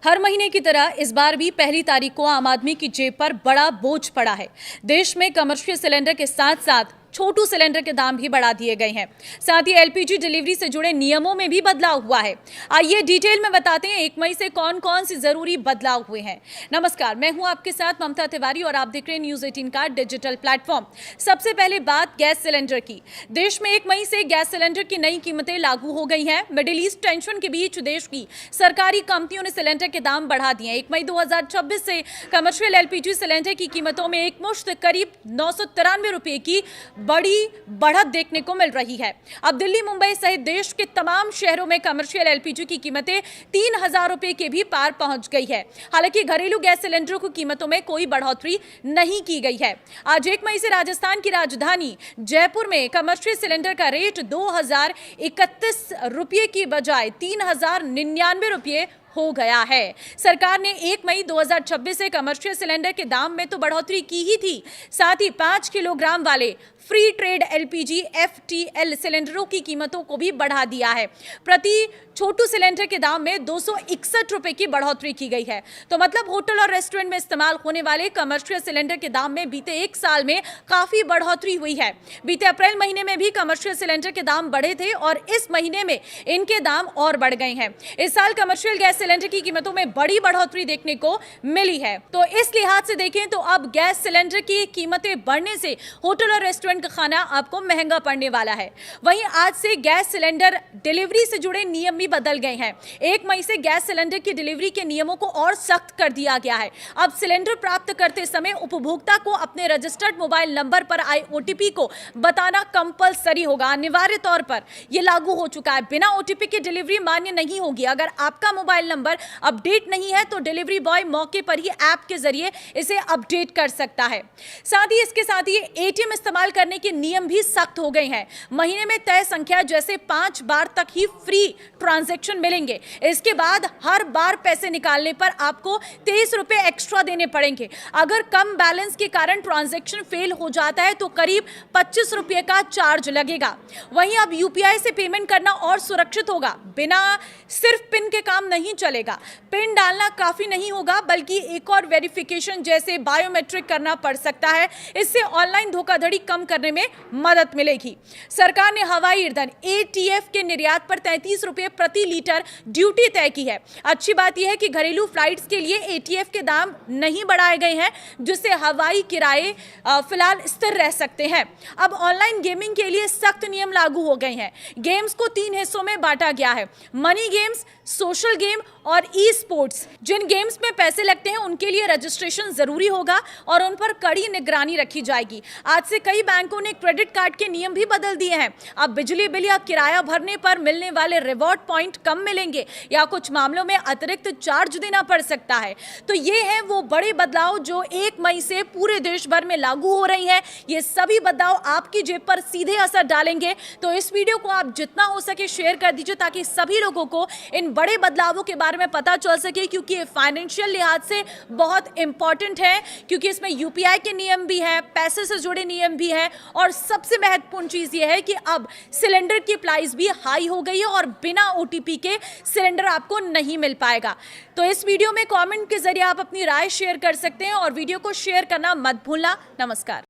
हर महीने की तरह इस बार भी पहली तारीख को आम आदमी की जेब पर बड़ा बोझ पड़ा है। देश में कमर्शियल सिलेंडर के साथ साथ छोटू सिलेंडर के दाम भी बढ़ा दिए गए हैं। साथ ही एलपीजी डिलीवरी से जुड़े नियमों में भी बदलाव हुआ है। आइए डिटेल में बताते हैं 1 मई से कौन कौन सी जरूरी बदलाव हुए हैं। नमस्कार, मैं हूं आपके साथ ममता तिवारी और आप देख रहे हैं न्यूज 18 का डिजिटल प्लेटफॉर्म। सबसे पहले बात गैस सिलेंडर की। देश में 1 मई से गैस सिलेंडर की नई कीमतें लागू हो गई हैं। मिडिल ईस्ट टेंशन के बीच देश की सरकारी कंपनियों ने सिलेंडर के दाम बढ़ा दिए। 1 मई 2026 से कमर्शियल एलपीजी सिलेंडर की कीमतों में एक मुश्त करीब 993 रुपए की बड़ी बढ़त देखने को मिल रही है। अब दिल्ली, मुंबई सहित देश के तमाम शहरों में कमर्शियल एलपीजी की कीमतें 3000 रुपए के भी पार पहुंच गई है। हालांकि घरेलू गैस सिलेंडरों की कीमतों में कोई बढ़ोतरी नहीं की गई है। आज 1 मई से राजस्थान की राजधानी जयपुर में कमर्शियल सिलेंडर का रेट 2031 रुपये की बजाय 3099 रुपये हो गया है। सरकार ने 1 मई 2026 से कमर्शियल सिलेंडर के दाम में तो बढ़ोतरी की ही थी, साथ ही 5 किलोग्राम वाले फ्री ट्रेड एलपीजी एफटीएल सिलेंडरों की कीमतों को भी बढ़ा दिया है। प्रति छोटू सिलेंडर के दाम में 261 रुपए की बढ़ोतरी की गई है। तो मतलब होटल और रेस्टोरेंट में इस्तेमाल होने वाले कमर्शियल सिलेंडर के दाम में बीते 1 साल में काफी बढ़ोतरी हुई है। बीते अप्रैल महीने में भी कमर्शियल सिलेंडर के दाम बढ़े थे और इस महीने में इनके दाम और बढ़ गए हैं। इस साल कमर्शियल गैस सिलेंडर की कीमतों में बड़ी बढ़ोतरी देखने को मिली है। तो इस लिहाज से देखें तो अब गैस सिलेंडर की कीमतें बढ़ने से होटल और रेस्टोरेंट का खाना आपको महंगा पड़ने वाला है। वहीं आज से गैस सिलेंडर डिलीवरी से जुड़े नियम भी बदल गए हैं। 1 मई से गैस सिलेंडर की डिलीवरी के नियमों को और सख्त कर दिया गया है। अब सिलेंडर प्राप्त करते समय उपभोक्ता को अपने रजिस्टर्ड मोबाइल नंबर पर आए ओटीपी को बताना कंपलसरी होगा, अनिवार्य तौर पर यह लागू हो चुका है। बिना ओटीपी के डिलीवरी मान्य नहीं होगी। अगर आपका मोबाइल नंबर अपडेट नहीं है तो डिलीवरी बॉय मौके पर ही ऐप के जरिए इसे अपडेट कर सकता है। साथ ही इसके साथ ही एटीएम इस्तेमाल करने के नियम भी सख्त हो गए हैं। महीने में तय संख्या जैसे 5 बार तक ही फ्री ट्रांजैक्शन मिलेंगे। इसके बाद हर बार पैसे निकालने पर आपको 23 रुपए एक्स्ट्रा देने पड़ेंगे। अगर कम बैलेंस के कारण ट्रांजैक्शन फेल हो जाता है तो करीब 25 रुपए का चार्ज लगेगा। वहीं अब यूपीआई से पेमेंट करना और सुरक्षित होगा। बिना सिर्फ पिन के काम नहीं चलेगा। पिन डालना काफी नहीं होगा, बल्कि एक और वेरिफिकेशन जैसे बायोमेट्रिक करना पड़ सकता है। इससे ऑनलाइन धोखाधड़ी कम करने में मदद मिलेगी। सरकार ने हवाई ईंधन एटीएफ के निर्यात पर 33 रुपए प्रति लीटर ड्यूटी तय की है। अच्छी बात यह है कि घरेलू फ्लाइट्स के लिए एटीएफ के दाम नहीं बढ़ाए गए हैं, जिससे हवाई किराए फिलहाल स्थिर रह सकते हैं। अब ऑनलाइन गेमिंग के लिए सख्त नियम लागू हो गए हैं। गेम्स को 3 हिस्सों में बांटा गया है: मनी गेम्स, सोशल गेम और ई स्पोर्ट्स। जिन गेम्स में पैसे लगते हैं उनके लिए रजिस्ट्रेशन जरूरी होगा और उन पर कड़ी निगरानी रखी जाएगी। आज से कई बैंकों ने क्रेडिट कार्ड के नियम भी बदल दिए हैं। अब बिजली बिल या किराया भरने पर मिलने वाले रिवॉर्ड पॉइंट कम मिलेंगे या कुछ मामलों में अतिरिक्त चार्ज देना पड़ सकता है। तो ये है वो बड़े बदलाव जो 1 मई से पूरे देश भर में लागू हो रही है। ये सभी बदलाव आपकी जेब पर सीधे असर डालेंगे। तो इस वीडियो को आप जितना हो सके शेयर कर दीजिए ताकि सभी लोगों को इन बड़े बदलावों के बारे में पता चल सके, क्योंकि ये फाइनेंशियल लिहाज से बहुत इंपॉर्टेंट है, क्योंकि इसमें यूपीआई के नियम भी है, पैसे से जुड़े नियम भी है और सबसे महत्वपूर्ण चीज ये है कि अब सिलेंडर की प्राइस भी हाई हो गई है और बिना ओटीपी के सिलेंडर आपको नहीं मिल पाएगा। तो इस वीडियो में कमेंट के जरिए आप अपनी राय शेयर कर सकते हैं और वीडियो को शेयर करना मत भूलना। नमस्कार।